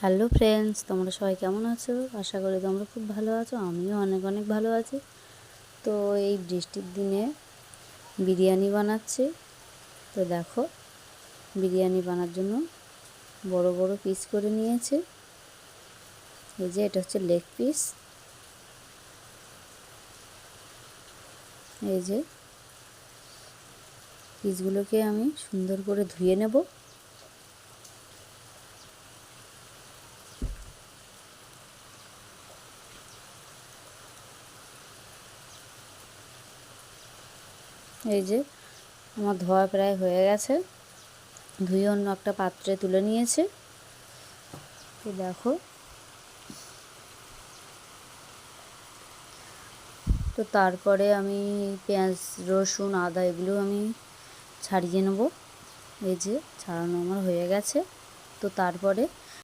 Hello friends, তোমরা সবাই কেমন আছো? আশা করি তোমরা খুব ভালো আছো। আমিও অনেক অনেক ভালো আছি। তো এই বৃষ্টির দিনে বিরিয়ানি বানাচ্ছি। তো দেখো, বিরিয়ানি বানার জন্য বড় বড় পিস করে নিয়েছি। এই যে এটা হচ্ছে লেগ পিস। এই যে পিসগুলোকে আমি সুন্দর করে ধুয়ে নেব। এই যে আমার ধোয়া প্রায় হয়ে গেছে। ধুয়ে অন্য একটা পাত্রে তুলে নিয়েছি। তো দেখো, তো তারপরে আমি পেঁয়াজ রসুন আদা এগুলো আমি ছাড়িয়ে নেব। এই যে ছাড়ানো আমার হয়ে গেছে। তো তারপরে